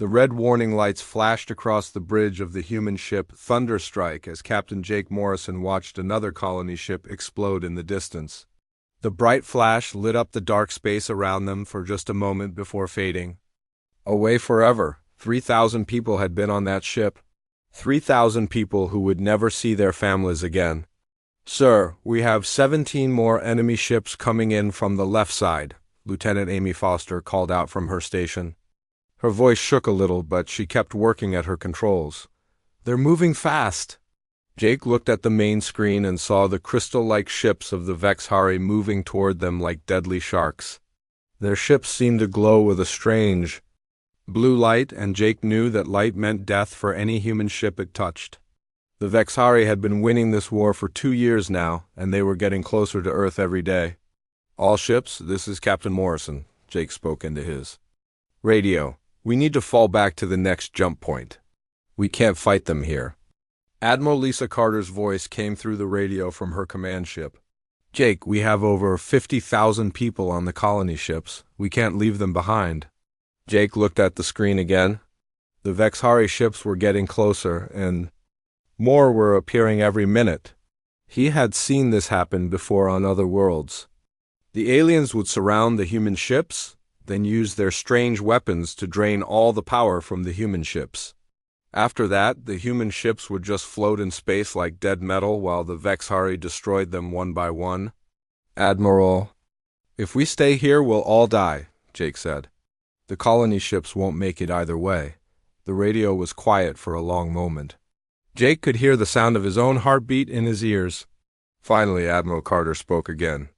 The red warning lights flashed across the bridge of the human ship Thunderstrike as Captain Jake Morrison watched another colony ship explode in the distance. The bright flash lit up the dark space around them for just a moment before fading away forever. 3,000 people had been on that ship. 3,000 people who would never see their families again. "Sir, we have 17 more enemy ships coming in from the left side," Lieutenant Amy Foster called out from her station. Her voice shook a little, but she kept working at her controls. "They're moving fast." Jake looked at the main screen and saw the crystal-like ships of the Vexhari moving toward them like deadly sharks. Their ships seemed to glow with a strange blue light, and Jake knew that light meant death for any human ship it touched. The Vexhari had been winning this war for 2 years now, and they were getting closer to Earth every day. "All ships, this is Captain Morrison," Jake spoke into his radio. "We need to fall back to the next jump point. We can't fight them here." Admiral Lisa Carter's voice came through the radio from her command ship. "Jake, we have over 50,000 people on the colony ships. We can't leave them behind." Jake looked at the screen again. The Vexhari ships were getting closer, and more were appearing every minute. He had seen this happen before on other worlds. The aliens would surround the human ships, then use their strange weapons to drain all the power from the human ships. After that, the human ships would just float in space like dead metal while the Vexhari destroyed them one by one. "Admiral, if we stay here, we'll all die," Jake said. "The colony ships won't make it either way." The radio was quiet for a long moment. Jake could hear the sound of his own heartbeat in his ears. Finally, Admiral Carter spoke again.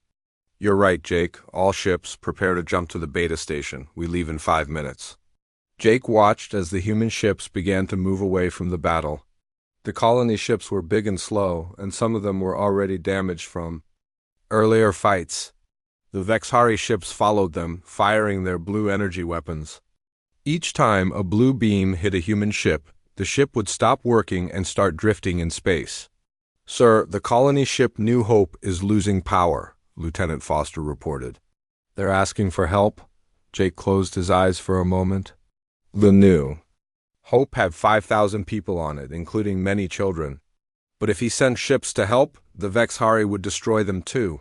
"You're right, Jake. All ships, prepare to jump to the beta station. We leave in 5 minutes." Jake watched as the human ships began to move away from the battle. The colony ships were big and slow, and some of them were already damaged from earlier fights. The Vexhari ships followed them, firing their blue energy weapons. Each time a blue beam hit a human ship, the ship would stop working and start drifting in space. "Sir, the colony ship New Hope is losing power," Lieutenant Foster reported. "They're asking for help?" Jake closed his eyes for a moment. The New Hope had 5,000 people on it, including many children. But if he sent ships to help, the Vexhari would destroy them too.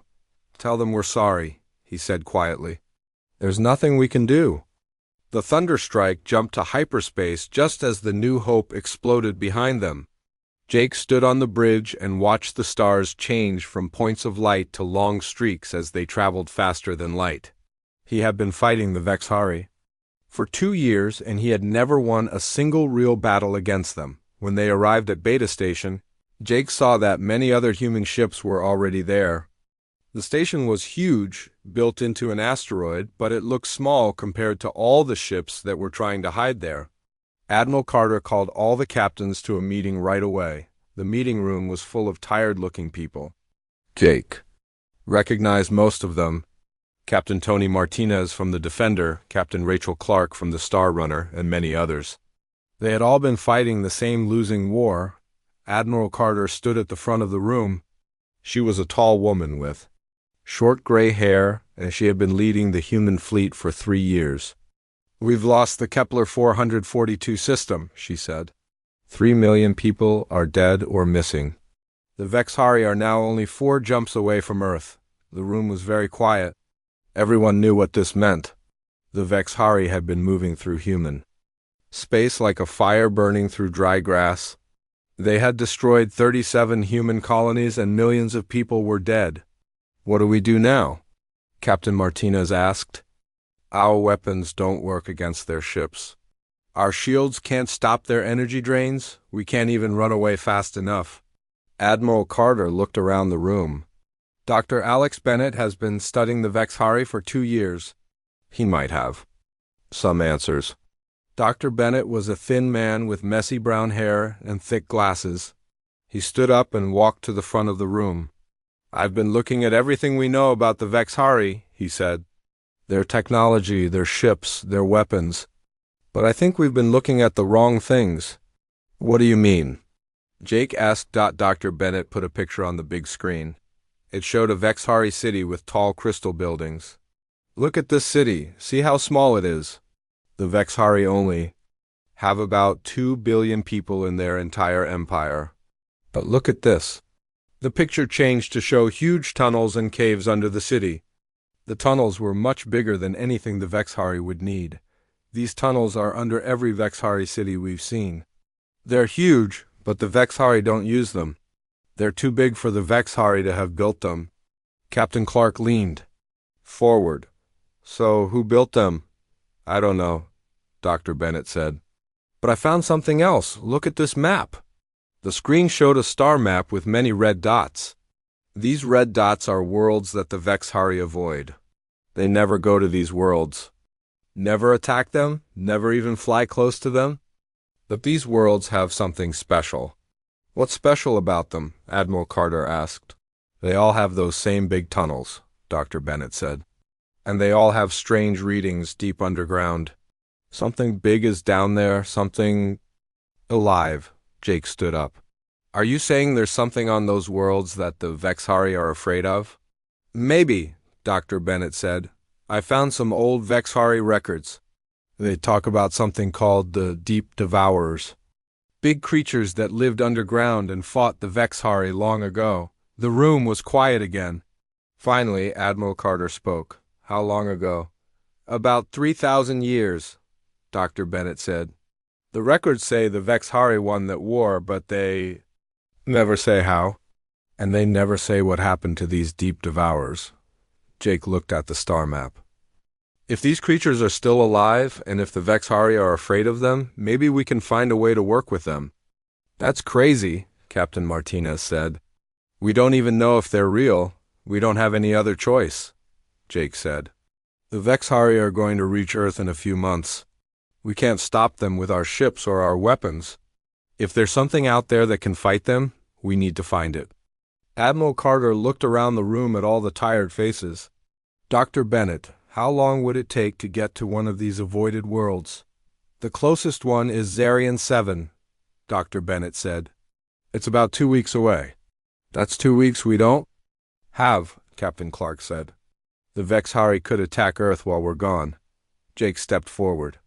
"Tell them we're sorry," he said quietly. "There's nothing we can do." The Thunderstrike jumped to hyperspace just as the New Hope exploded behind them. Jake stood on the bridge and watched the stars change from points of light to long streaks as they traveled faster than light. He had been fighting the Vexhari for 2 years, and he had never won a single real battle against them. When they arrived at Beta Station, Jake saw that many other human ships were already there. The station was huge, built into an asteroid, but it looked small compared to all the ships that were trying to hide there. Admiral Carter called all the captains to a meeting right away. The meeting room was full of tired-looking people. Jake recognized most of them. Captain Tony Martinez from the Defender, Captain Rachel Clark from the Star Runner, and many others. They had all been fighting the same losing war. Admiral Carter stood at the front of the room. She was a tall woman with short gray hair, and she had been leading the human fleet for 3 years. "We've lost the Kepler 442 system," she said. 3 million people are dead or missing. The Vexhari are now only 4 jumps away from Earth. The room was very quiet. Everyone knew what this meant. The Vexhari had been moving through human space like a fire burning through dry grass. They had destroyed 37 human colonies and millions of people were dead. "What do we do now?" Captain Martinez asked. "Our weapons don't work against their ships. Our shields can't stop their energy drains. We can't even run away fast enough." Admiral Carter looked around the room. "Dr. Alex Bennett has been studying the Vexhari for 2 years. He might have some answers." Dr. Bennett was a thin man with messy brown hair and thick glasses. He stood up and walked to the front of the room. "I've been looking at everything we know about the Vexhari," he said. "Their technology, their ships, their weapons. But I think we've been looking at the wrong things." "What do you mean?" Jake asked. Dr. Bennett put a picture on the big screen. It showed a Vexhari city with tall crystal buildings. "Look at this city. See how small it is. The Vexhari only have about 2 billion people in their entire empire. But look at this. The picture changed to show huge tunnels and caves under the city. The tunnels were much bigger than anything the Vexhari would need. These tunnels are under every Vexhari city we've seen. They're huge, but the Vexhari don't use them. They're too big for the Vexhari to have built them. Captain Clark leaned forward. So, who built them? I don't know, Dr. Bennett said. But I found something else. Look at this map. The screen showed a star map with many red dots. These red dots are worlds that the Vexhari avoid. They never go to these worlds. Never attack them, never even fly close to them. But these worlds have something special. What's special about them? Admiral Carter asked. They all have those same big tunnels, Dr. Bennett said. And they all have strange readings deep underground. Something big is down there, something alive. Jake stood up. Are you saying there's something on those worlds that the Vexhari are afraid of? Maybe, Dr. Bennett said. I found some old Vexhari records. They talk about something called the Deep Devourers. Big creatures that lived underground and fought the Vexhari long ago. The room was quiet again. Finally, Admiral Carter spoke. How long ago? About 3,000 years, Dr. Bennett said. The records say the Vexhari won that war, but they never say how. And they never say what happened to these Deep Devourers. Jake looked at the star map. If these creatures are still alive, and if the Vexhari are afraid of them, maybe we can find a way to work with them. That's crazy, Captain Martinez said. We don't even know if they're real. We don't have any other choice, Jake said. The Vexhari are going to reach Earth in a few months. We can't stop them with our ships or our weapons. If there's something out there that can fight them, we need to find it. Admiral Carter looked around the room at all the tired faces. Dr. Bennett, how long would it take to get to one of these avoided worlds? The closest one is Zarian 7, Dr. Bennett said. It's about 2 weeks away. That's 2 weeks we don't have, Captain Clark said. The Vexhari could attack Earth while we're gone. Jake stepped forward.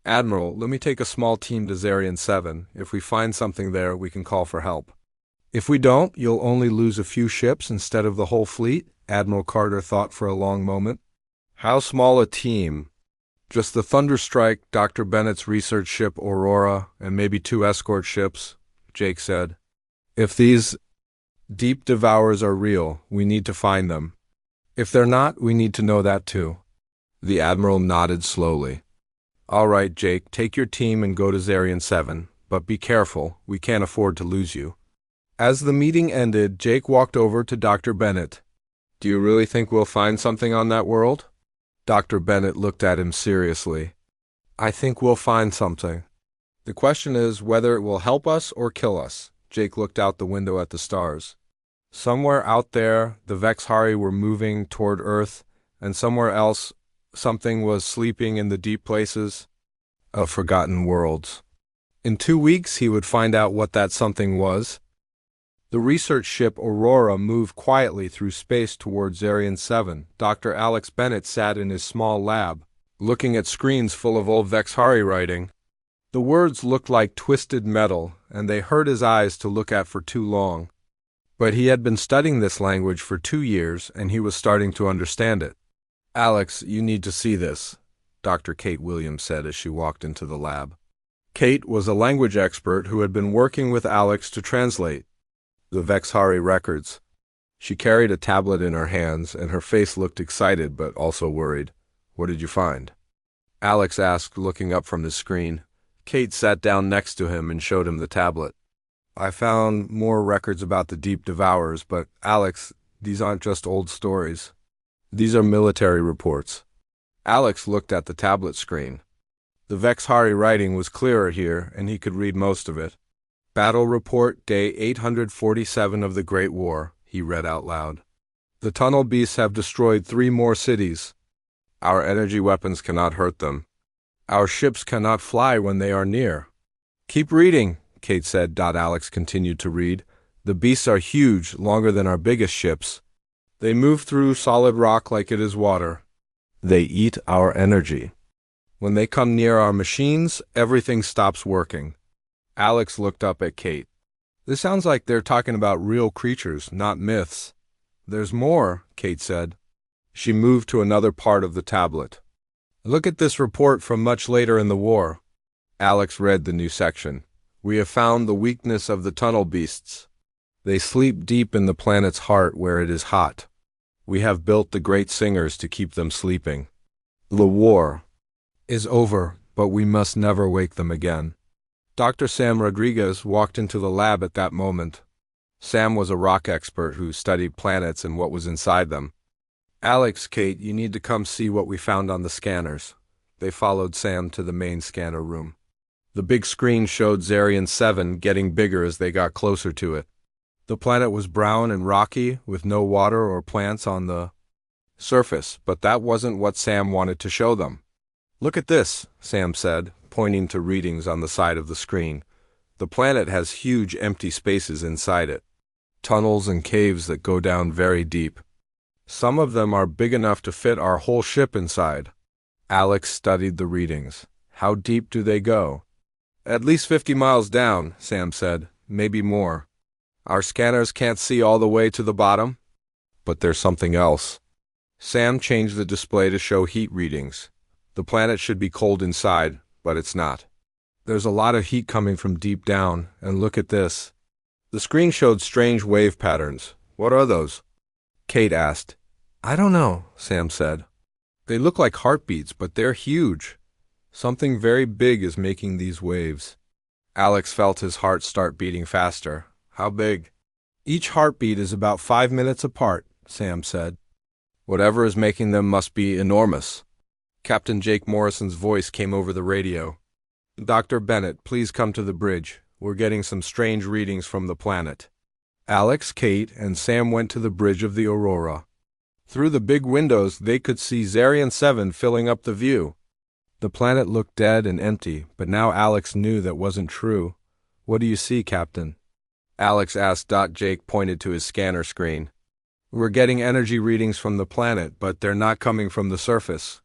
Admiral, let me take a small team to Zarian 7. If we find something there, we can call for help. If we don't, you'll only lose a few ships instead of the whole fleet, Admiral Carter thought for a long moment. How small a team? Just the Thunderstrike, Dr. Bennett's research ship Aurora, and maybe 2 escort ships, Jake said. If these Deep Devourers are real, we need to find them. If they're not, we need to know that too. The Admiral nodded slowly. All right, Jake, take your team and go to Zarian 7, but be careful, we can't afford to lose you. As the meeting ended, Jake walked over to Dr. Bennett. Do you really think we'll find something on that world? Dr. Bennett looked at him seriously. I think we'll find something. The question is whether it will help us or kill us. Jake looked out the window at the stars. Somewhere out there, the Vexhari were moving toward Earth, and somewhere else, something was sleeping in the deep places of forgotten worlds. In 2 weeks, he would find out what that something was. The research ship Aurora moved quietly through space toward Zarian 7. Dr. Alex Bennett sat in his small lab, looking at screens full of old Vexhari writing. The words looked like twisted metal, and they hurt his eyes to look at for too long. But he had been studying this language for 2 years, and he was starting to understand it. Alex, you need to see this, Dr. Kate Williams said as she walked into the lab. Kate was a language expert who had been working with Alex to translate the Vexhari records. She carried a tablet in her hands, and her face looked excited but also worried. What did you find? Alex asked, looking up from the screen. Kate sat down next to him and showed him the tablet. I found more records about the Deep Devourers, but Alex, these aren't just old stories. These are military reports. Alex looked at the tablet screen. The Vexhari writing was clearer here, and he could read most of it. Battle Report, Day 847 of the Great War, he read out loud. The tunnel beasts have destroyed 3 more cities. Our energy weapons cannot hurt them. Our ships cannot fly when they are near. Keep reading, Kate said. Alex continued to read. The beasts are huge, longer than our biggest ships. They move through solid rock like it is water. They eat our energy. When they come near our machines, everything stops working. Alex looked up at Kate. This sounds like they're talking about real creatures, not myths. There's more, Kate said. She moved to another part of the tablet. Look at this report from much later in the war. Alex read the new section. We have found the weakness of the tunnel beasts. They sleep deep in the planet's heart where it is hot. We have built the great singers to keep them sleeping. The war is over, but we must never wake them again. Dr. Sam Rodriguez walked into the lab at that moment. Sam was a rock expert who studied planets and what was inside them. Alex, Kate, you need to come see what we found on the scanners. They followed Sam to the main scanner room. The big screen showed Zarian 7 getting bigger as they got closer to it. The planet was brown and rocky, with no water or plants on the surface, but that wasn't what Sam wanted to show them. Look at this, Sam said, pointing to readings on the side of the screen. The planet has huge empty spaces inside it. Tunnels and caves that go down very deep. Some of them are big enough to fit our whole ship inside. Alex studied the readings. How deep do they go? At least 50 miles down, Sam said. Maybe more. Our scanners can't see all the way to the bottom? But there's something else. Sam changed the display to show heat readings. The planet should be cold inside, but it's not. There's a lot of heat coming from deep down, and look at this. The screen showed strange wave patterns. What are those? Kate asked. I don't know, Sam said. They look like heartbeats, but they're huge. Something very big is making these waves. Alex felt his heart start beating faster. How big? Each heartbeat is about 5 minutes apart, Sam said. Whatever is making them must be enormous. Captain Jake Morrison's voice came over the radio. Dr. Bennett, please come to the bridge. We're getting some strange readings from the planet. Alex, Kate, and Sam went to the bridge of the Aurora. Through the big windows, they could see Zarian 7 filling up the view. The planet looked dead and empty, but now Alex knew that wasn't true. What do you see, Captain? Alex asked. Jake pointed to his scanner screen. We're getting energy readings from the planet, but they're not coming from the surface.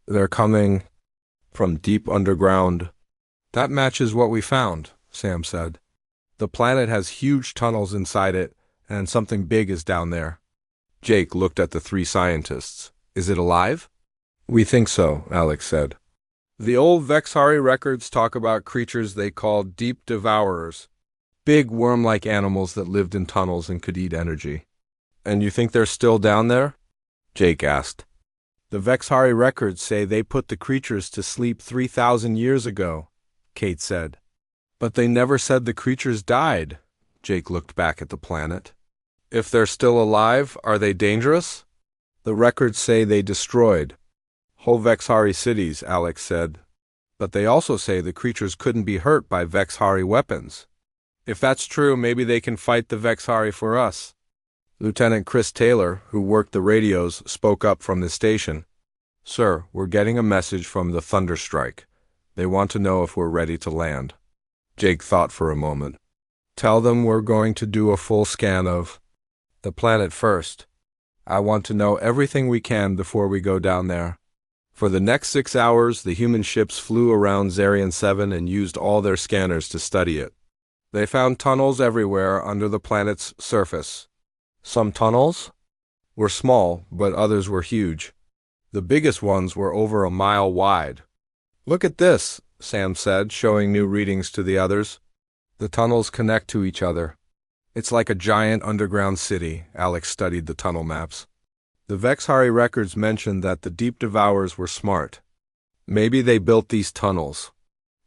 They're coming from deep underground. That matches what we found, Sam said. The planet has huge tunnels inside it, and something big is down there. Jake looked at the three scientists. Is it alive? We think so, Alex said. The old Vexari records talk about creatures they called deep devourers, big worm-like animals that lived in tunnels and could eat energy. And you think they're still down there? Jake asked. The Vexari records say they put the creatures to sleep 3,000 years ago, Kate said. But they never said the creatures died. Jake looked back at the planet. If they're still alive, are they dangerous? The records say they destroyed whole Vexari cities, Alex said. But they also say the creatures couldn't be hurt by Vexari weapons. If that's true, maybe they can fight the Vexari for us. Lieutenant Chris Taylor, who worked the radios, spoke up from the station. Sir, we're getting a message from the Thunderstrike. They want to know if we're ready to land. Jake thought for a moment. Tell them we're going to do a full scan of the planet first. I want to know everything we can before we go down there. For the next 6 hours, the human ships flew around Zarian 7 and used all their scanners to study it. They found tunnels everywhere under the planet's surface. Some tunnels were small, but others were huge. The biggest ones were over a mile wide. Look at this, Sam said, showing new readings to the others. The tunnels connect to each other. It's like a giant underground city. Alex studied the tunnel maps. The Vexari records mentioned that the Deep Devourers were smart. Maybe they built these tunnels.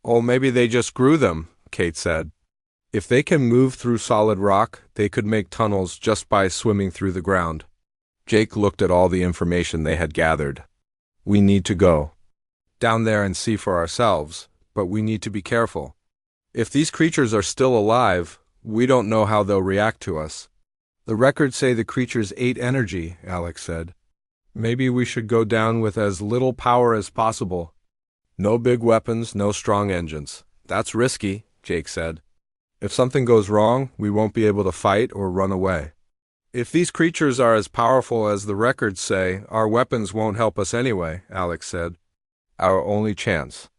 Or maybe they just grew them, Kate said. If they can move through solid rock, they could make tunnels just by swimming through the ground. Jake looked at all the information they had gathered. We need to go down there and see for ourselves, but we need to be careful. If these creatures are still alive, we don't know how they'll react to us. The records say the creatures ate energy, Alex said. Maybe we should go down with as little power as possible. No big weapons, no strong engines. That's risky, Jake said. If something goes wrong, we won't be able to fight or run away. If these creatures are as powerful as the records say, our weapons won't help us anyway, Alex said. Our only chance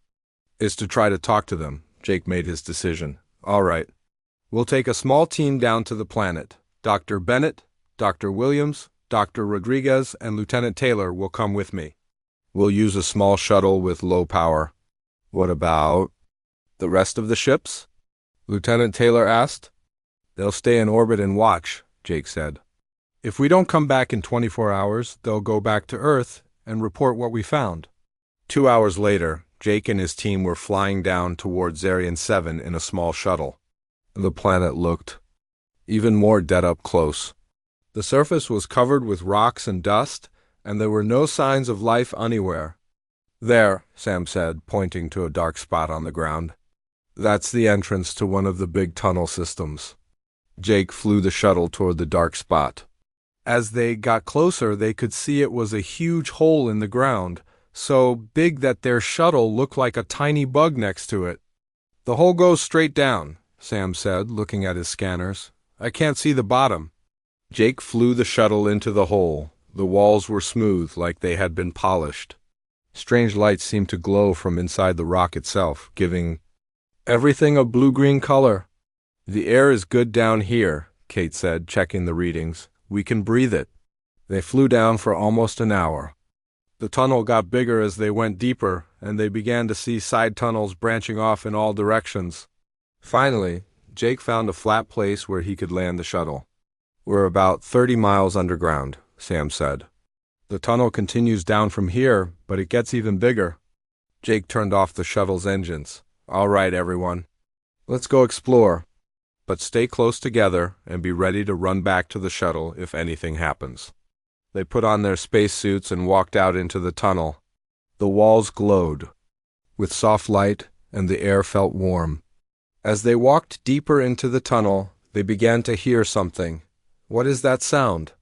is to try to talk to them. Jake made his decision. All right. We'll take a small team down to the planet. Dr. Bennett, Dr. Williams, Dr. Rodriguez, and Lieutenant Taylor will come with me. We'll use a small shuttle with low power. What about the rest of the ships? Lieutenant Taylor asked. They'll stay in orbit and watch, Jake said. If we don't come back in 24 hours, they'll go back to Earth and report what we found. 2 hours later, Jake and his team were flying down toward Zarian 7 in a small shuttle. The planet looked even more dead up close. The surface was covered with rocks and dust, and there were no signs of life anywhere. There, Sam said, pointing to a dark spot on the ground. That's the entrance to one of the big tunnel systems. Jake flew the shuttle toward the dark spot. As they got closer, they could see it was a huge hole in the ground, so big that their shuttle looked like a tiny bug next to it. The hole goes straight down, Sam said, looking at his scanners. I can't see the bottom. Jake flew the shuttle into the hole. The walls were smooth, like they had been polished. Strange lights seemed to glow from inside the rock itself, giving everything a blue-green color. The air is good down here, Kate said, checking the readings. We can breathe it. They flew down for almost an hour. The tunnel got bigger as they went deeper, and they began to see side tunnels branching off in all directions. Finally, Jake found a flat place where he could land the shuttle. We're about 30 miles underground, Sam said. The tunnel continues down from here, but it gets even bigger. Jake turned off the shuttle's engines. All right, everyone. Let's go explore. But stay close together and be ready to run back to the shuttle if anything happens. They put on their spacesuits and walked out into the tunnel. The walls glowed with soft light, and the air felt warm. As they walked deeper into the tunnel, they began to hear something. What is that sound?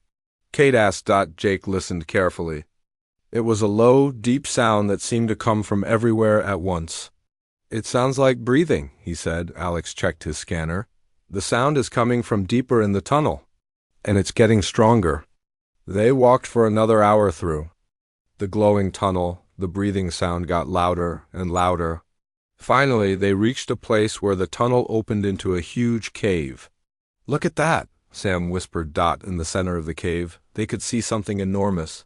Kate asked. Jake listened carefully. It was a low, deep sound that seemed to come from everywhere at once. It sounds like breathing, he said. Alex checked his scanner. The sound is coming from deeper in the tunnel, and it's getting stronger. They walked for another hour through the glowing tunnel. The breathing sound got louder and louder. Finally, they reached a place where the tunnel opened into a huge cave. Look at that, Sam whispered. In the center of the cave, they could see something enormous.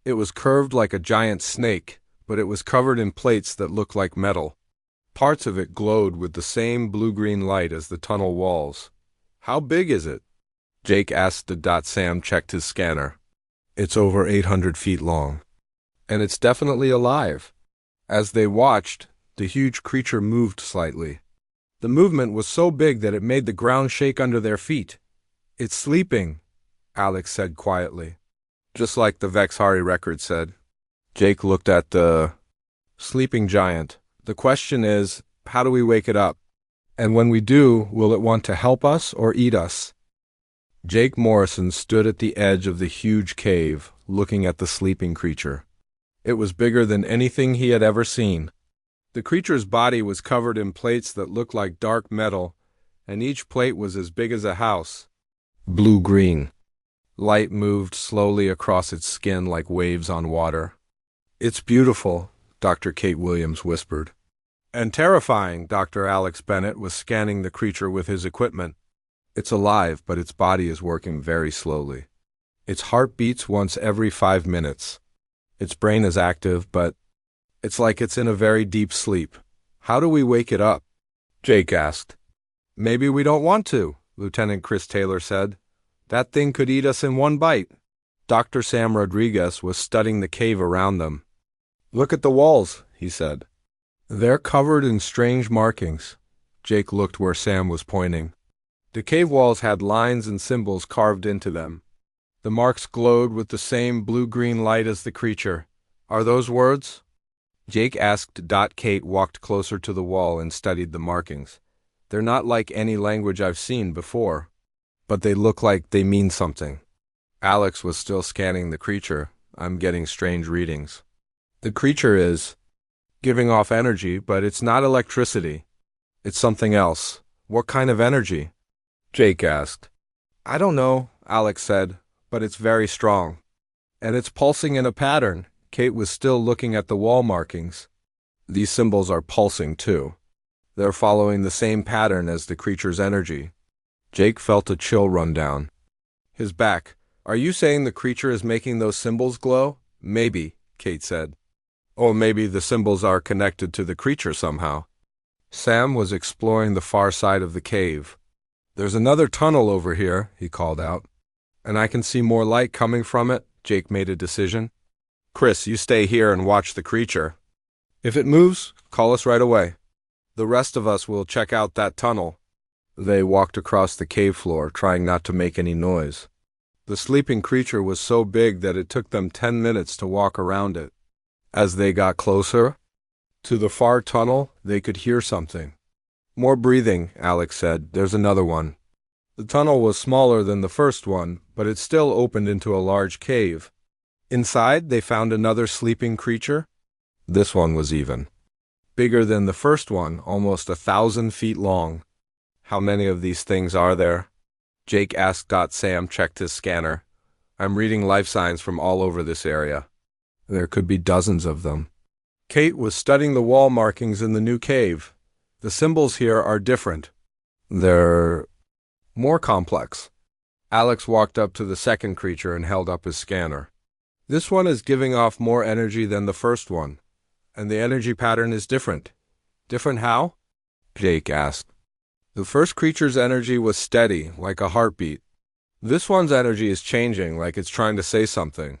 It was curved like a giant snake, but it was covered in plates that looked like metal. Parts of it glowed with the same blue-green light as the tunnel walls. How big is it? Jake asked. Sam checked his scanner. It's over 800 feet long. And it's definitely alive. As they watched, the huge creature moved slightly. The movement was so big that it made the ground shake under their feet. It's sleeping, Alex said quietly. Just like the Vexhari record said. Jake looked at the sleeping giant. The question is, how do we wake it up? And when we do, will it want to help us or eat us? Jake Morrison stood at the edge of the huge cave, looking at the sleeping creature. It was bigger than anything he had ever seen. The creature's body was covered in plates that looked like dark metal, and each plate was as big as a house. Blue-green. Light moved slowly across its skin like waves on water. It's beautiful, Dr. Kate Williams whispered. And terrifying, Dr. Alex Bennett was scanning the creature with his equipment. It's alive, but its body is working very slowly. Its heart beats once every 5 minutes. Its brain is active, but it's like it's in a very deep sleep. How do we wake it up? Jake asked. Maybe we don't want to, Lieutenant Chris Taylor said. That thing could eat us in one bite. Dr. Sam Rodriguez was studying the cave around them. Look at the walls, he said. They're covered in strange markings. Jake looked where Sam was pointing. The cave walls had lines and symbols carved into them. The marks glowed with the same blue-green light as the creature. Are those words? Jake asked. Kate walked closer to the wall and studied the markings. They're not like any language I've seen before, but they look like they mean something. Alex was still scanning the creature. I'm getting strange readings. The creature is giving off energy, but it's not electricity. It's something else. What kind of energy? Jake asked. I don't know, Alex said, but it's very strong. And it's pulsing in a pattern. Kate was still looking at the wall markings. These symbols are pulsing too. They're following the same pattern as the creature's energy. Jake felt a chill run down his back. Are you saying the creature is making those symbols glow? Maybe, Kate said. Or maybe the symbols are connected to the creature somehow. Sam was exploring the far side of the cave. There's another tunnel over here, he called out. And I can see more light coming from it, Jake made a decision. Chris, you stay here and watch the creature. If it moves, call us right away. The rest of us will check out that tunnel. They walked across the cave floor, trying not to make any noise. The sleeping creature was so big that it took them 10 minutes to walk around it. As they got closer to the far tunnel, they could hear something. More breathing, Alex said. There's another one. The tunnel was smaller than the first one, but it still opened into a large cave. Inside, they found another sleeping creature. This one was even bigger than the first one, almost 1,000 feet long. How many of these things are there? Jake asked. Sam checked his scanner. I'm reading life signs from all over this area. There could be dozens of them. Kate was studying the wall markings in the new cave. The symbols here are different. They're more complex. Alex walked up to the second creature and held up his scanner. This one is giving off more energy than the first one, and the energy pattern is different. Different how? Jake asked. The first creature's energy was steady, like a heartbeat. This one's energy is changing, like it's trying to say something.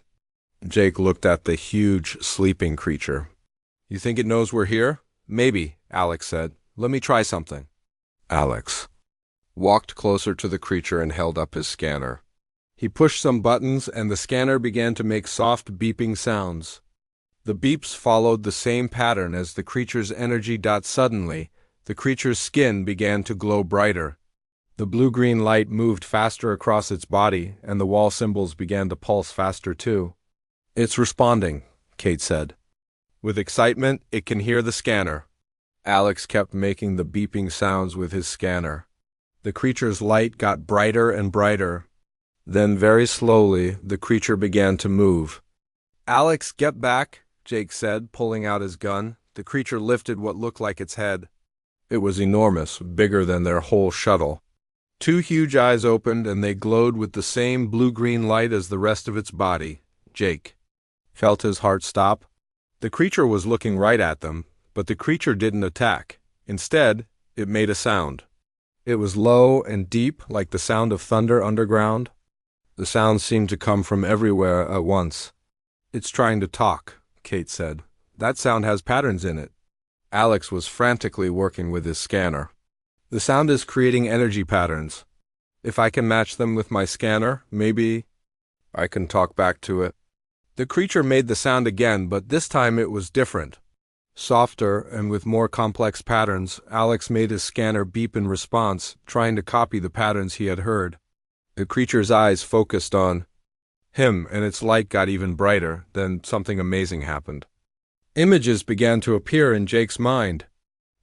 Jake looked at the huge, sleeping creature. You think it knows we're here? Maybe, Alex said. Let me try something. Alex walked closer to the creature and held up his scanner. He pushed some buttons and the scanner began to make soft beeping sounds. The beeps followed the same pattern as the creature's energy. Suddenly, the creature's skin began to glow brighter. The blue-green light moved faster across its body, and the wall symbols began to pulse faster too. It's responding, Kate said. With excitement, it can hear the scanner. Alex kept making the beeping sounds with his scanner. The creature's light got brighter and brighter. Then very slowly, the creature began to move. Alex, get back, Jake said, pulling out his gun. The creature lifted what looked like its head. It was enormous, bigger than their whole shuttle. Two huge eyes opened and they glowed with the same blue-green light as the rest of its body. Jake felt his heart stop. The creature was looking right at them, but the creature didn't attack. Instead, it made a sound. It was low and deep, like the sound of thunder underground. The sound seemed to come from everywhere at once. It's trying to talk, Kate said. That sound has patterns in it. Alex was frantically working with his scanner. The sound is creating energy patterns. If I can match them with my scanner, maybe I can talk back to it. The creature made the sound again, but this time it was different. Softer and with more complex patterns, Alex made his scanner beep in response, trying to copy the patterns he had heard. The creature's eyes focused on him, and its light got even brighter. Then something amazing happened. Images began to appear in Jake's mind.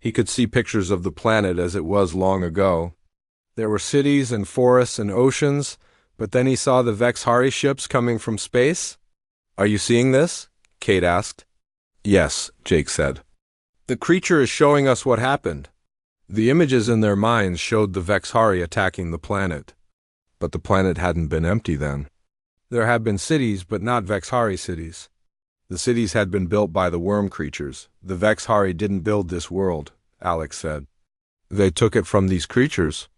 He could see pictures of the planet as it was long ago. There were cities and forests and oceans, but then he saw the Vexhari ships coming from space. Are you seeing this? Kate asked. Yes, Jake said. The creature is showing us what happened. The images in their minds showed the Vexhari attacking the planet. But the planet hadn't been empty then. There had been cities, but not Vexhari cities. The cities had been built by the worm creatures. The Vexhari didn't build this world, Alex said. They took it from these creatures.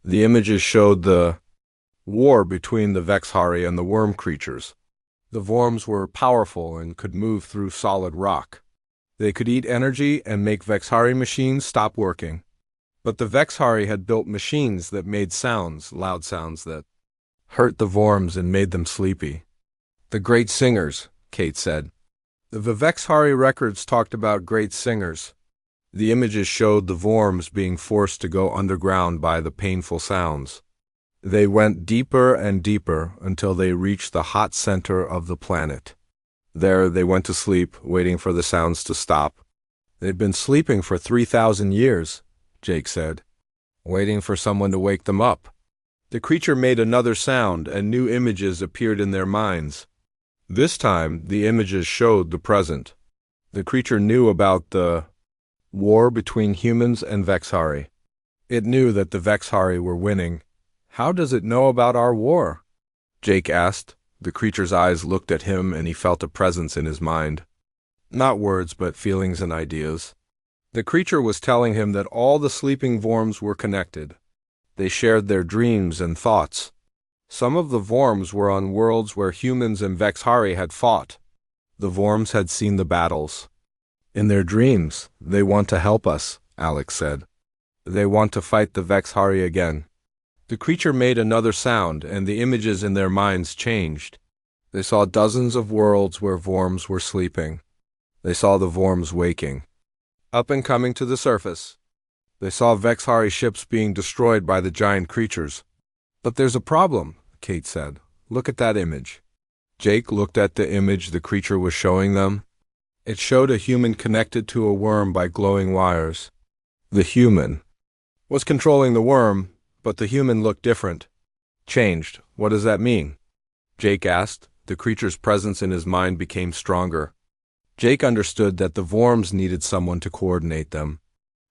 The images showed the war between the Vexhari and the worm creatures. The worms were powerful and could move through solid rock. They could eat energy and make Vexhari machines stop working. But the Vexhari had built machines that made sounds, loud sounds that hurt the worms and made them sleepy. The great singers, Kate said. The Vexhari records talked about great singers. The images showed the worms being forced to go underground by the painful sounds. They went deeper and deeper until they reached the hot center of the planet. There they went to sleep, waiting for the sounds to stop. They'd been sleeping for 3,000 years, Jake said, waiting for someone to wake them up. The creature made another sound, and new images appeared in their minds. This time, the images showed the present. The creature knew about the war between humans and Vexhari. It knew that the Vexhari were winning. How does it know about our war? Jake asked. The creature's eyes looked at him and he felt a presence in his mind. Not words, but feelings and ideas. The creature was telling him that all the sleeping Vorms were connected. They shared their dreams and thoughts. Some of the Vorms were on worlds where humans and Vexhari had fought. The Vorms had seen the battles. In their dreams, they want to help us, Alex said. They want to fight the Vexhari again. The creature made another sound, and the images in their minds changed. They saw dozens of worlds where Vorms were sleeping. They saw the Vorms waking, up and coming to the surface. They saw Vexhari ships being destroyed by the giant creatures. But there's a problem, Kate said. Look at that image. Jake looked at the image the creature was showing them. It showed a human connected to a worm by glowing wires. The human was controlling the worm, but the human looked different. Changed. What does that mean? Jake asked. The creature's presence in his mind became stronger. Jake understood that the Vorms needed someone to coordinate them.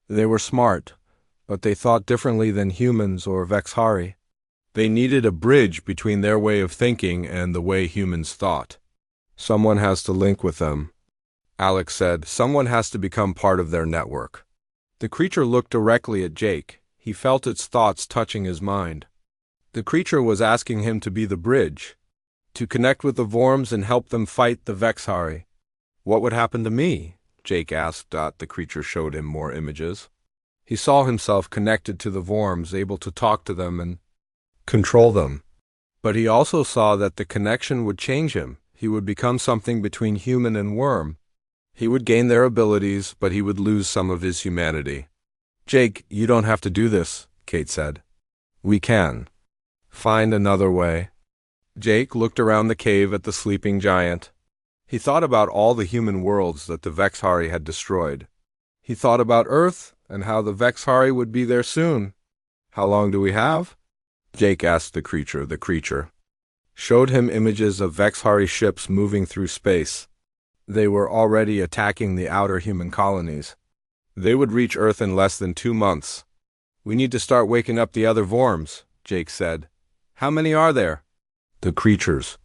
They were smart, but they thought differently than humans or Vexhari. They needed a bridge between their way of thinking and the way humans thought. Someone has to link with them. Alex said, someone has to become part of their network. The creature looked directly at Jake. He felt its thoughts touching his mind. The creature was asking him to be the bridge, to connect with the Vorms and help them fight the Vexhari. What would happen to me? Jake asked. The creature showed him more images. He saw himself connected to the Vorms, able to talk to them and control them. But he also saw that the connection would change him. He would become something between human and worm. He would gain their abilities, but he would lose some of his humanity. Jake, you don't have to do this, Kate said. We can find another way. Jake looked around the cave at the sleeping giant. He thought about all the human worlds that the Vexhari had destroyed. He thought about Earth and how the Vexhari would be there soon. How long do we have? Jake asked the creature. The creature showed him images of Vexhari ships moving through space. They were already attacking the outer human colonies. They would reach Earth in less than 2 months. We need to start waking up the other Vorms, Jake said. How many are there? The creature's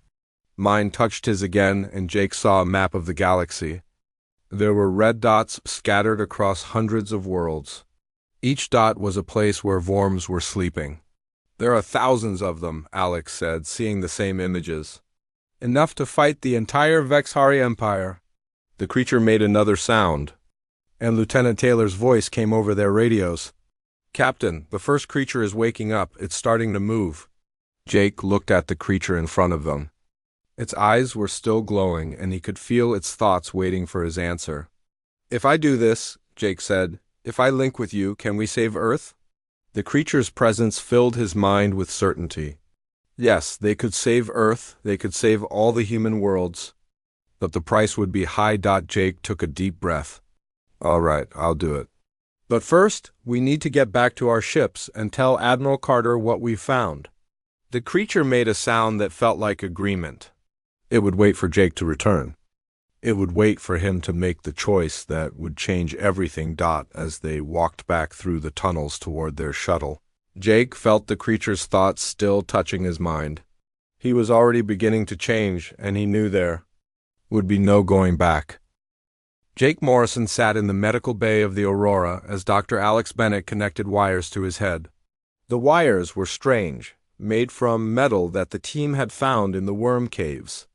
mind touched his again, and Jake saw a map of the galaxy. There were red dots scattered across hundreds of worlds. Each dot was a place where Vorms were sleeping. There are thousands of them, Alex said, seeing the same images. Enough to fight the entire Vexhari Empire. The creature made another sound, and Lieutenant Taylor's voice came over their radios. Captain, the first creature is waking up. It's starting to move. Jake looked at the creature in front of them. Its eyes were still glowing, and he could feel its thoughts waiting for his answer. If I do this, Jake said, if I link with you, can we save Earth? The creature's presence filled his mind with certainty. Yes, they could save Earth, they could save all the human worlds, but the price would be high. Jake took a deep breath. All right, I'll do it. But first, we need to get back to our ships and tell Admiral Carter what we found. The creature made a sound that felt like agreement. It would wait for Jake to return. It would wait for him to make the choice that would change everything. As they walked back through the tunnels toward their shuttle, Jake felt the creature's thoughts still touching his mind. He was already beginning to change, and he knew there would be no going back. Jake Morrison sat in the medical bay of the Aurora as Dr. Alex Bennett connected wires to his head. The wires were strange, made from metal that the team had found in the worm caves.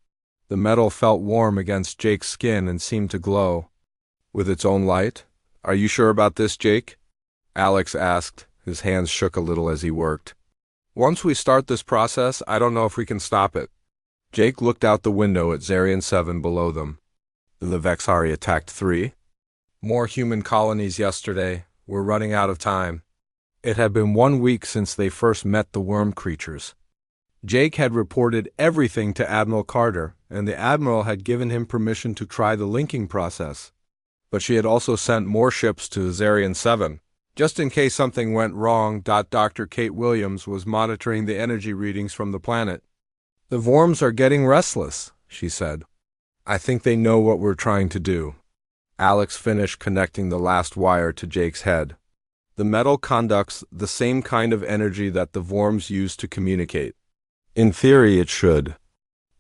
The metal felt warm against Jake's skin and seemed to glow with its own light. Are you sure about this, Jake? Alex asked. His hands shook a little as he worked. Once we start this process, I don't know if we can stop it. Jake looked out the window at Zarian 7 below them. The Vexhari attacked 3 more human colonies yesterday. We're running out of time. It had been 1 week since they first met the worm creatures. Jake had reported everything to Admiral Carter, and the Admiral had given him permission to try the linking process. But she had also sent more ships to Zarian 7. Just in case something went wrong. Dr. Kate Williams was monitoring the energy readings from the planet. The Vorms are getting restless, she said. I think they know what we're trying to do. Alex finished connecting the last wire to Jake's head. The metal conducts the same kind of energy that the worms use to communicate. In theory, it should.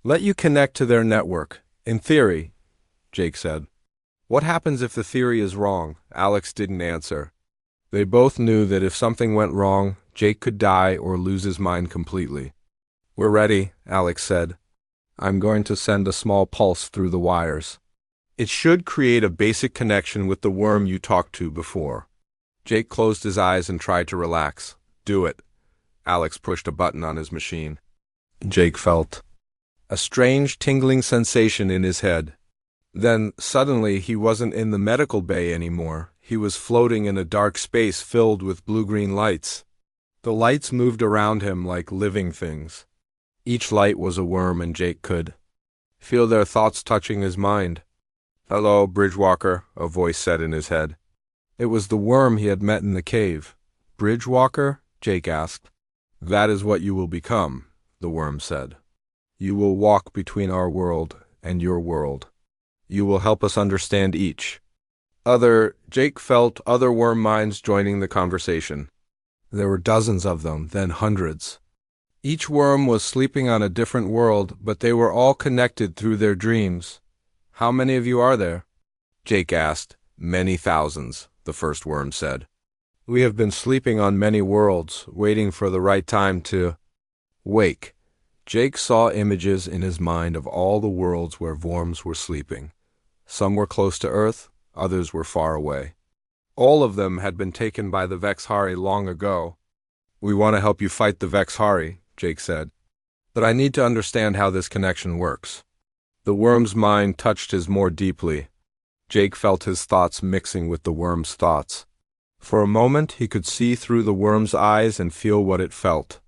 Let you connect to their network. In theory, Jake said. What happens if the theory is wrong? Alex didn't answer. They both knew that if something went wrong, Jake could die or lose his mind completely. We're ready, Alex said. I'm going to send a small pulse through the wires. It should create a basic connection with the worm you talked to before. Jake closed his eyes and tried to relax. Do it. Alex pushed a button on his machine. Jake felt a strange tingling sensation in his head. Then, suddenly, he wasn't in the medical bay anymore. He was floating in a dark space filled with blue-green lights. The lights moved around him like living things. Each light was a worm, and Jake could feel their thoughts touching his mind. Hello, Bridgewalker, a voice said in his head. It was the worm he had met in the cave. Bridgewalker? Jake asked. That is what you will become, the worm said. You will walk between our world and your world. You will help us understand each. Jake felt other worm minds joining the conversation. There were dozens of them, then hundreds. Each worm was sleeping on a different world, but they were all connected through their dreams. How many of you are there? Jake asked. Many thousands, the first worm said. We have been sleeping on many worlds, waiting for the right time to wake. Jake saw images in his mind of all the worlds where worms were sleeping. Some were close to Earth, others were far away. All of them had been taken by the Vexhari long ago. We want to help you fight the Vexhari, Jake said. But I need to understand how this connection works. The worm's mind touched his more deeply. Jake felt his thoughts mixing with the worm's thoughts. For a moment, he could see through the worm's eyes and feel what it felt.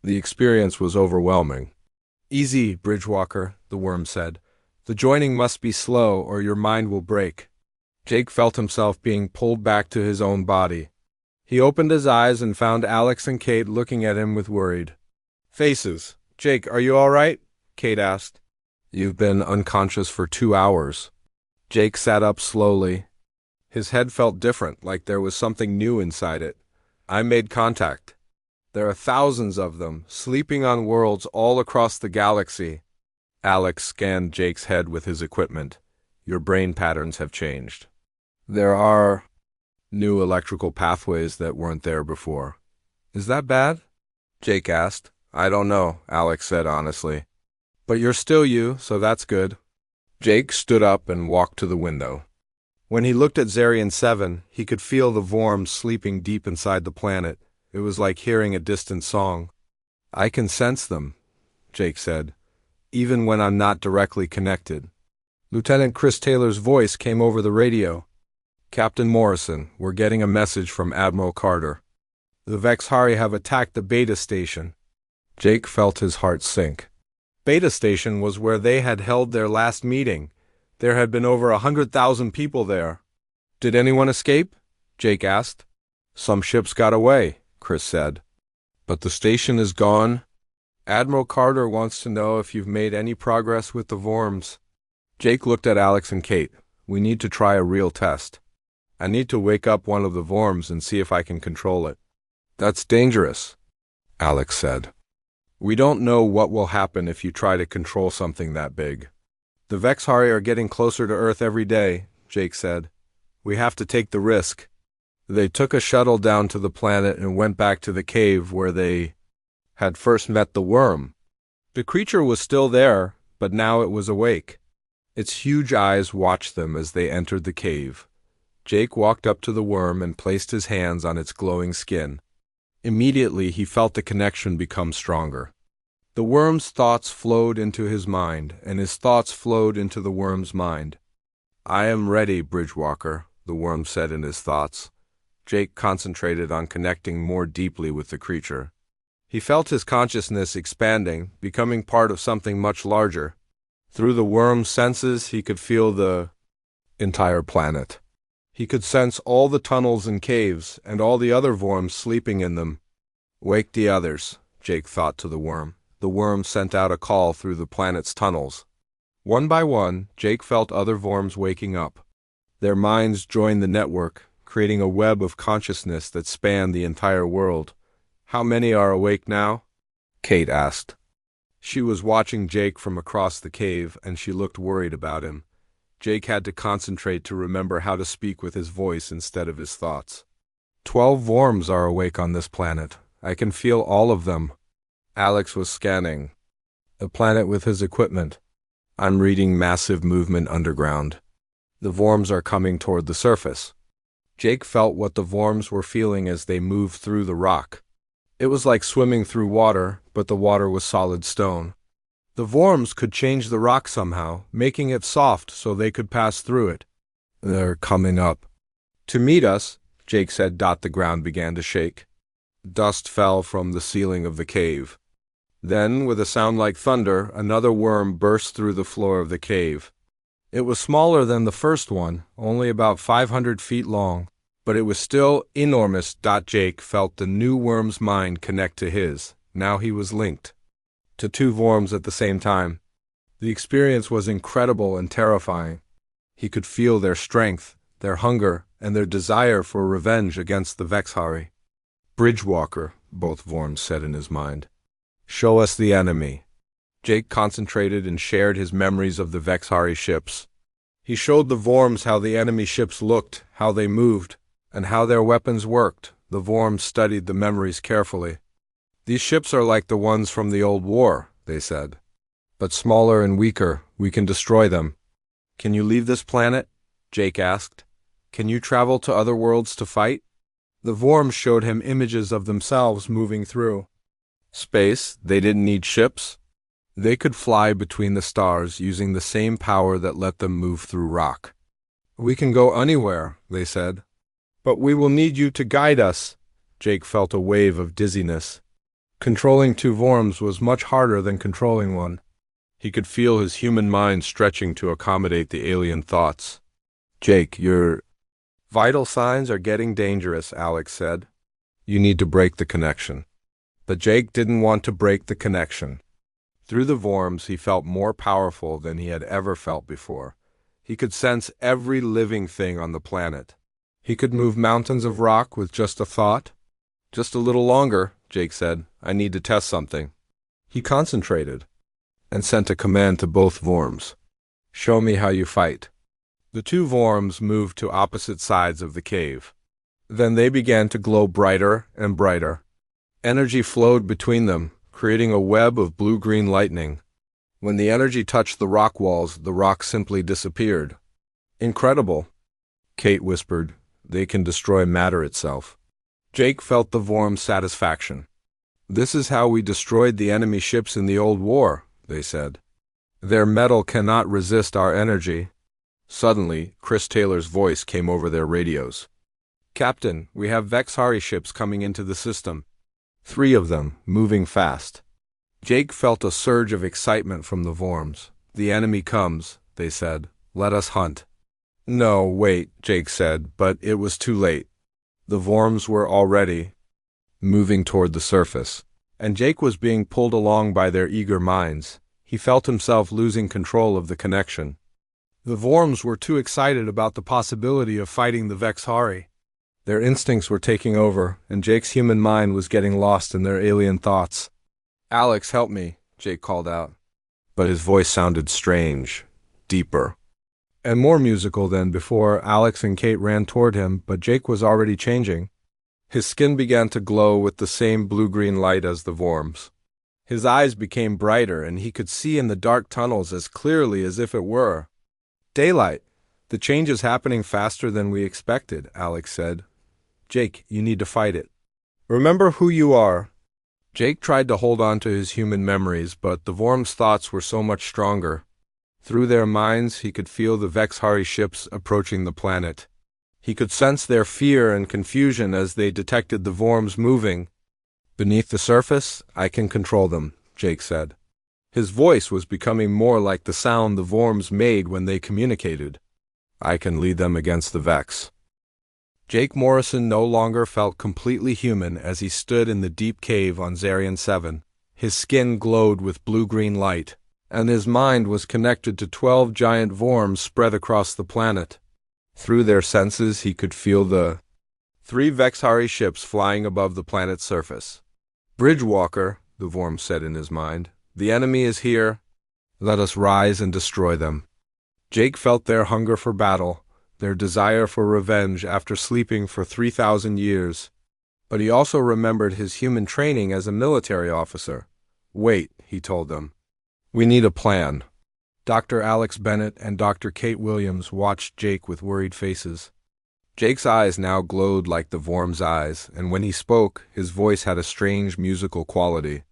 The experience was overwhelming. Easy, Bridgewalker, the worm said. The joining must be slow, or your mind will break. Jake felt himself being pulled back to his own body. He opened his eyes and found Alex and Kate looking at him with worried faces. Jake, are you all right? Kate asked. You've been unconscious for 2 hours. Jake sat up slowly. His head felt different, like there was something new inside it. I made contact. There are thousands of them, sleeping on worlds all across the galaxy. Alex scanned Jake's head with his equipment. Your brain patterns have changed. There are new electrical pathways that weren't there before. Is that bad? Jake asked. I don't know, Alex said honestly. But you're still you, so that's good. Jake stood up and walked to the window. When he looked at Zarian 7, he could feel the worms sleeping deep inside the planet. It was like hearing a distant song. I can sense them, Jake said, even when I'm not directly connected. Lieutenant Chris Taylor's voice came over the radio. Captain Morrison, we're getting a message from Admiral Carter. The Vexhari have attacked the Beta Station. Jake felt his heart sink. Beta Station was where they had held their last meeting. There had been over 100,000 people there. Did anyone escape? Jake asked. Some ships got away, Chris said. But the station is gone. Admiral Carter wants to know if you've made any progress with the worms. Jake looked at Alex and Kate. We need to try a real test. I need to wake up one of the worms and see if I can control it. That's dangerous, Alex said. We don't know what will happen if you try to control something that big. The Vexhari are getting closer to Earth every day, Jake said. We have to take the risk. They took a shuttle down to the planet and went back to the cave where they had first met the worm. The creature was still there, but now it was awake. Its huge eyes watched them as they entered the cave. Jake walked up to the worm and placed his hands on its glowing skin. Immediately, he felt the connection become stronger. The worm's thoughts flowed into his mind, and his thoughts flowed into the worm's mind. I am ready, Bridgewalker, the worm said in his thoughts. Jake concentrated on connecting more deeply with the creature. He felt his consciousness expanding, becoming part of something much larger. Through the worm's senses, he could feel the entire planet. He could sense all the tunnels and caves, and all the other worms sleeping in them. Wake the others, Jake thought to the worm. The worm sent out a call through the planet's tunnels. One by one, Jake felt other Vorms waking up. Their minds joined the network, creating a web of consciousness that spanned the entire world. "How many are awake now?" Kate asked. She was watching Jake from across the cave, and she looked worried about him. Jake had to concentrate to remember how to speak with his voice instead of his thoughts. 12 Vorms are awake on this planet. I can feel all of them." Alex was scanning the planet with his equipment. "I'm reading massive movement underground. The Vorms are coming toward the surface." Jake felt what the Vorms were feeling as they moved through the rock. It was like swimming through water, but the water was solid stone. The Vorms could change the rock somehow, making it soft so they could pass through it. "They're coming up to meet us," Jake said. The ground began to shake. Dust fell from the ceiling of the cave. Then, with a sound like thunder, another worm burst through the floor of the cave. It was smaller than the first one, only about 500 feet long, but it was still enormous. Jake felt the new worm's mind connect to his. Now he was linked to 2 Vorms at the same time. The experience was incredible and terrifying. He could feel their strength, their hunger, and their desire for revenge against the Vexhari. "Bridgewalker," both Vorms said in his mind. "Show us the enemy." Jake concentrated and shared his memories of the Vexhari ships. He showed the Vorms how the enemy ships looked, how they moved, and how their weapons worked. The Vorms studied the memories carefully. "These ships are like the ones from the old war," they said. "But smaller and weaker. We can destroy them." "Can you leave this planet?" Jake asked. "Can you travel to other worlds to fight?" The Vorms showed him images of themselves moving through space. They didn't need ships. They could fly between the stars using the same power that let them move through rock. "We can go anywhere," they said. "But we will need you to guide us." Jake felt a wave of dizziness. Controlling 2 Vorms was much harder than controlling one. He could feel his human mind stretching to accommodate the alien thoughts. "Jake, your vital signs are getting dangerous," Alex said. "You need to break the connection." But Jake didn't want to break the connection. Through the Vorms, he felt more powerful than he had ever felt before. He could sense every living thing on the planet. He could move mountains of rock with just a thought. "Just a little longer," Jake said. "I need to test something." He concentrated and sent a command to both Vorms. "Show me how you fight." The 2 Vorms moved to opposite sides of the cave. Then they began to glow brighter and brighter. Energy flowed between them, creating a web of blue-green lightning. When the energy touched the rock walls, the rock simply disappeared. "Incredible," Kate whispered. "They can destroy matter itself." Jake felt the Vorm's satisfaction. "This is how we destroyed the enemy ships in the old war," they said. "Their metal cannot resist our energy." Suddenly, Chris Taylor's voice came over their radios. "Captain, we have Vexhari ships coming into the system. 3 of them, moving fast." Jake felt a surge of excitement from the Vorms. "The enemy comes," they said. "Let us hunt." "No, wait," Jake said, but it was too late. The Vorms were already moving toward the surface, and Jake was being pulled along by their eager minds. He felt himself losing control of the connection. The Vorms were too excited about the possibility of fighting the Vexhari. Their instincts were taking over, and Jake's human mind was getting lost in their alien thoughts. "Alex, help me," Jake called out. But his voice sounded strange, deeper, and more musical than before. Alex and Kate ran toward him, but Jake was already changing. His skin began to glow with the same blue-green light as the Vorms. His eyes became brighter, and he could see in the dark tunnels as clearly as if it were daylight. "The change is happening faster than we expected," Alex said. "Jake, you need to fight it. Remember who you are." Jake tried to hold on to his human memories, but the Vorm's thoughts were so much stronger. Through their minds, he could feel the Vexhari ships approaching the planet. He could sense their fear and confusion as they detected the Vorms moving. "Beneath the surface, I can control them," Jake said. His voice was becoming more like the sound the Vorms made when they communicated. "I can lead them against the Vex." Jake Morrison no longer felt completely human as he stood in the deep cave on Zarian 7. His skin glowed with blue-green light, and his mind was connected to 12 giant worms spread across the planet. Through their senses, he could feel the 3 Vexhari ships flying above the planet's surface. "Bridgewalker," the worm said in his mind, "the enemy is here. Let us rise and destroy them." Jake felt their hunger for battle, their desire for revenge after sleeping for 3,000 years. But he also remembered his human training as a military officer. "Wait," he told them. "We need a plan." Dr. Alex Bennett and Dr. Kate Williams watched Jake with worried faces. Jake's eyes now glowed like the worm's eyes, and when he spoke, his voice had a strange musical quality.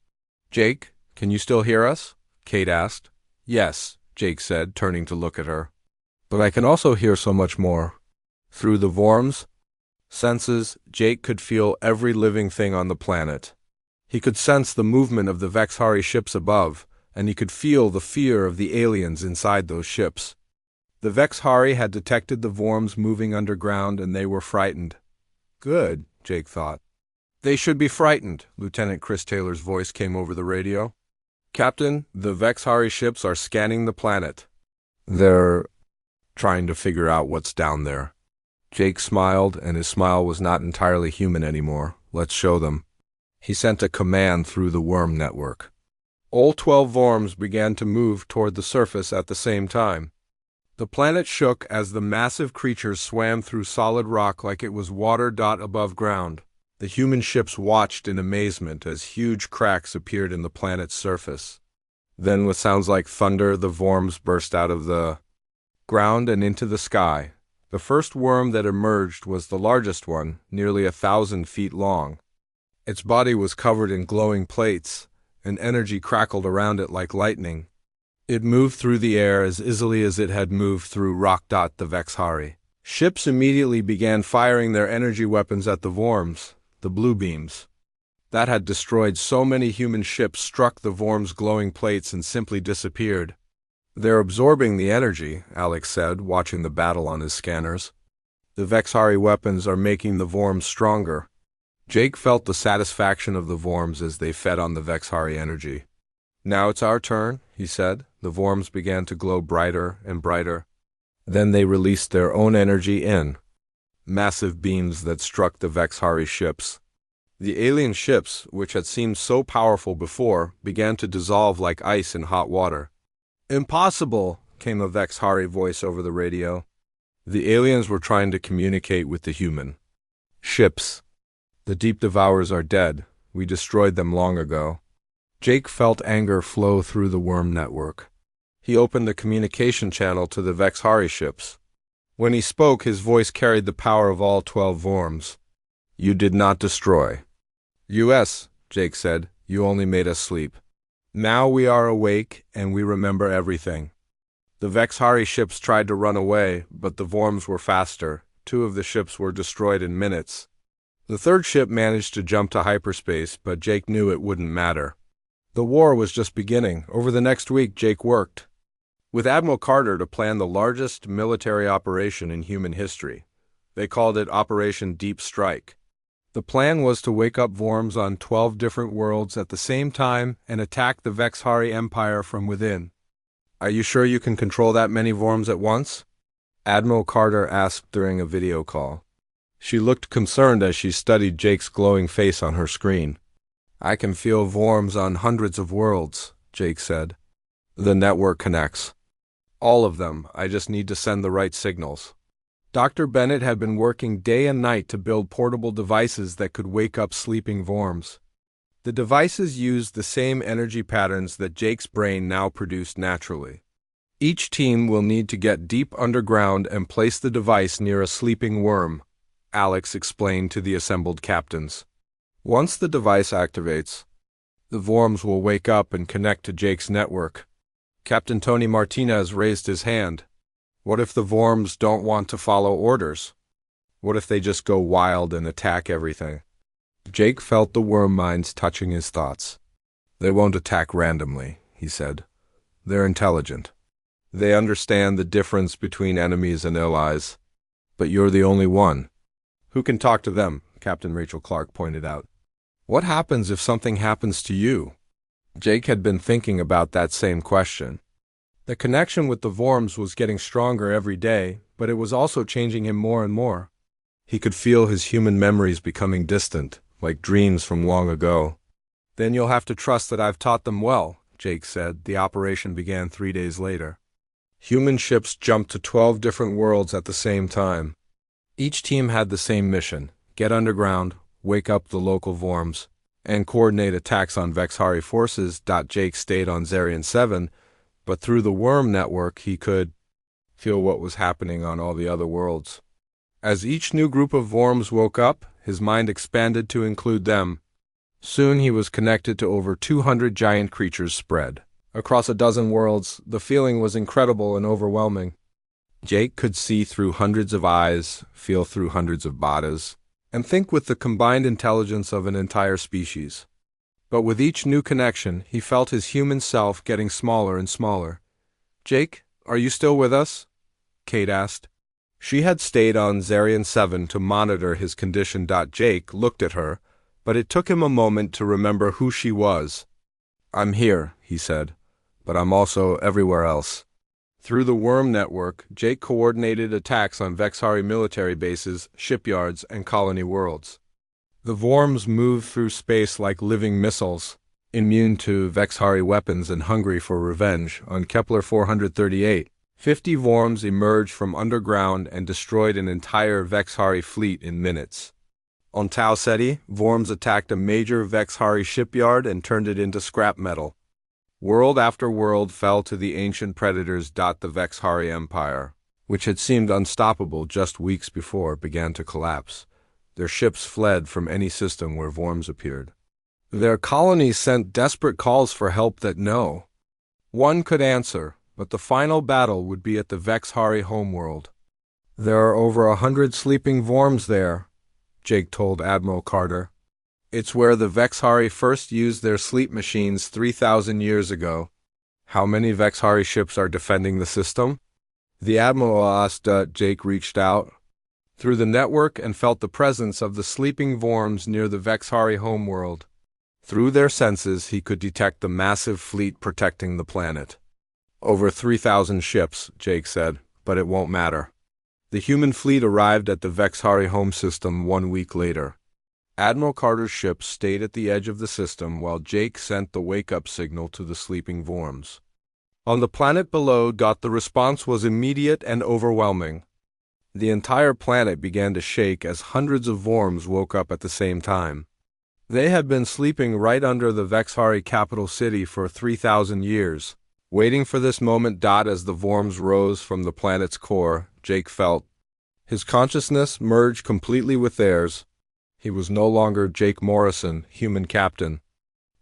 "Jake, can you still hear us?" Kate asked. "Yes," Jake said, turning to look at her. "But I can also hear so much more." Through the worm's senses, Jake could feel every living thing on the planet. He could sense the movement of the Vexhari ships above, and he could feel the fear of the aliens inside those ships. The Vexhari had detected the worms moving underground, and they were frightened. "Good," Jake thought. "They should be frightened," Lieutenant Chris Taylor's voice came over the radio. "Captain, the Vexhari ships are scanning the planet. They're trying to figure out what's down there." Jake smiled, and his smile was not entirely human anymore. "Let's show them." He sent a command through the worm network. All 12 worms began to move toward the surface at the same time. The planet shook as the massive creatures swam through solid rock like it was water above ground. The human ships watched in amazement as huge cracks appeared in the planet's surface. Then, with sounds like thunder, the worms burst out of the ground and into the sky. The first worm that emerged was the largest one, nearly 1,000 feet long. Its body was covered in glowing plates, and energy crackled around it like lightning. It moved through the air as easily as it had moved through rock. The Vexhari ships immediately began firing their energy weapons at the worms, the blue beams. That had destroyed so many human ships struck the worms' glowing plates and simply disappeared. "They're absorbing the energy," Alex said, watching the battle on his scanners. "The Vexhari weapons are making the worms stronger." Jake felt the satisfaction of the worms as they fed on the Vexhari energy. "Now it's our turn," he said. The worms began to glow brighter and brighter. Then they released their own energy in massive beams that struck the Vexhari ships. The alien ships, which had seemed so powerful before, began to dissolve like ice in hot water. "Impossible," came a Vexhari voice over the radio. The aliens were trying to communicate with the human ships. "The Deep Devourers are dead. We destroyed them long ago." Jake felt anger flow through the worm network. He opened the communication channel to the Vexhari ships. When he spoke, his voice carried the power of all 12 worms. "You did not destroy." "US," Jake said, "you only made us sleep. Now we are awake, and we remember everything." The Vexhari ships tried to run away, but the worms were faster. 2 of the ships were destroyed in minutes. The 3rd ship managed to jump to hyperspace, but Jake knew it wouldn't matter. The war was just beginning. Over the next week, Jake worked with Admiral Carter to plan the largest military operation in human history. They called it Operation Deep Strike. The plan was to wake up worms on 12 different worlds at the same time and attack the Vexhari Empire from within. "Are you sure you can control that many worms at once?" Admiral Carter asked during a video call. She looked concerned as she studied Jake's glowing face on her screen. "I can feel worms on hundreds of worlds," Jake said. "The network connects. All of them. I just need to send the right signals." Dr. Bennett had been working day and night to build portable devices that could wake up sleeping worms. The devices used the same energy patterns that Jake's brain now produced naturally. Each team will need to get deep underground and place the device near a sleeping worm, Alex explained to the assembled captains. Once the device activates, the worms will wake up and connect to Jake's network. Captain Tony Martinez raised his hand. "What if the worms don't want to follow orders? What if they just go wild and attack everything?" Jake felt the worm minds touching his thoughts. "They won't attack randomly," he said. "They're intelligent. They understand the difference between enemies and allies. But you're the only one who can talk to them," Captain Rachel Clark pointed out. "What happens if something happens to you?" Jake had been thinking about that same question. The connection with the Vorms was getting stronger every day, but it was also changing him more and more. He could feel his human memories becoming distant, like dreams from long ago. "Then you'll have to trust that I've taught them well," Jake said. The operation began 3 days later. Human ships jumped to 12 different worlds at the same time. Each team had the same mission: get underground, wake up the local Vorms, and coordinate attacks on Vexhari forces. Jake stayed on Zarian 7, but through the worm network he could feel what was happening on all the other worlds. As each new group of Vorms woke up, his mind expanded to include them. Soon he was connected to over 200 giant creatures spread across a dozen worlds. The feeling was incredible and overwhelming. Jake could see through hundreds of eyes, feel through hundreds of bodies, and think with the combined intelligence of an entire species. But with each new connection, he felt his human self getting smaller and smaller. "Jake, are you still with us?" Kate asked. She had stayed on Zarian 7 to monitor his condition. Jake looked at her, but it took him a moment to remember who she was. "I'm here," he said, "but I'm also everywhere else." Through the worm network, Jake coordinated attacks on Vexhari military bases, shipyards, and colony worlds. The Vorms moved through space like living missiles, immune to Vexhari weapons and hungry for revenge. On Kepler 438, 50 Vorms emerged from underground and destroyed an entire Vexhari fleet in minutes. On Tau Ceti, Vorms attacked a major Vexhari shipyard and turned it into scrap metal. World after world fell to the ancient predators. The Vexhari Empire, which had seemed unstoppable just weeks before, began to collapse. Their ships fled from any system where Vorms appeared. Their colonies sent desperate calls for help that no one could answer, but the final battle would be at the Vexhari homeworld. "There are over 100 sleeping Vorms there," Jake told Admiral Carter. "It's where the Vexhari first used their sleep machines 3,000 years ago." "How many Vexhari ships are defending the system?" the Admiral asked. Jake reached out through the network and felt the presence of the sleeping Vorms near the Vexhari homeworld. Through their senses, he could detect the massive fleet protecting the planet. "Over 3,000 ships," Jake said, "but it won't matter." The human fleet arrived at the Vexhari home system 1 week later. Admiral Carter's ship stayed at the edge of the system while Jake sent the wake-up signal to the sleeping Vorms. On the planet below, the response was immediate and overwhelming. The entire planet began to shake as hundreds of Vorms woke up at the same time. They had been sleeping right under the Vexhari capital city for 3,000 years, waiting for this moment. As the Vorms rose from the planet's core, Jake felt his consciousness merge completely with theirs. He was no longer Jake Morrison, human captain.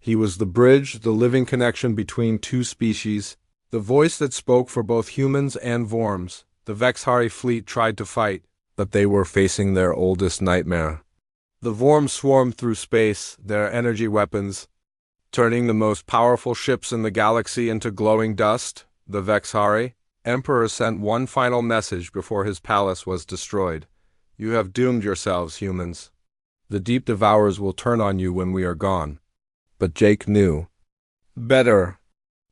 He was the bridge, the living connection between two species, the voice that spoke for both humans and Vorms. The Vexhari fleet tried to fight, but they were facing their oldest nightmare. The Vorms swarmed through space, their energy weapons, turning the most powerful ships in the galaxy into glowing dust. The Vexhari Emperor sent one final message before his palace was destroyed. "You have doomed yourselves, humans. The deep devourers will turn on you when we are gone." But Jake knew better.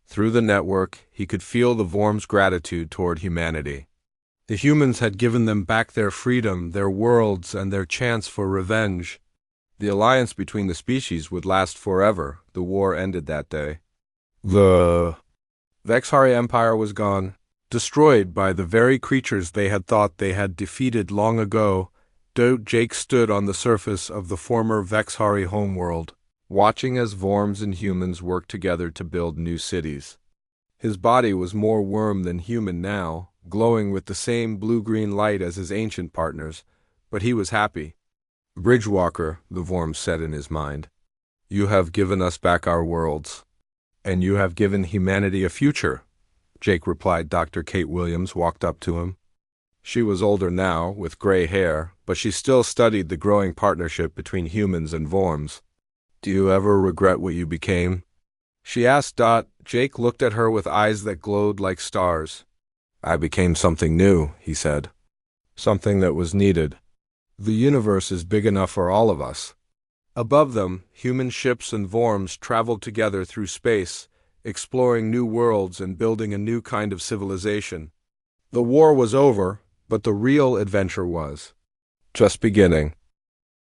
Through the network, he could feel the Vorms' gratitude toward humanity. The humans had given them back their freedom, their worlds, and their chance for revenge. The alliance between the species would last forever. The war ended that day. The Vexhari Empire was gone, destroyed by the very creatures they had thought they had defeated long ago. Jake stood on the surface of the former Vexhari homeworld, watching as Vorms and humans worked together to build new cities. His body was more worm than human now, glowing with the same blue-green light as his ancient partners, but he was happy. "Bridgewalker," the Vorm said in his mind, "you have given us back our worlds, and you have given humanity a future." Jake replied. Dr. Kate Williams walked up to him. She was older now, with gray hair, but she still studied the growing partnership between humans and Vorms. "Do you ever regret what you became?" she asked. Jake looked at her with eyes that glowed like stars. "I became something new," he said. "Something that was needed. The universe is big enough for all of us. Above them, human ships and Vorms traveled together through space, exploring new worlds and building a new kind of civilization. The war was over, but the real adventure was just beginning.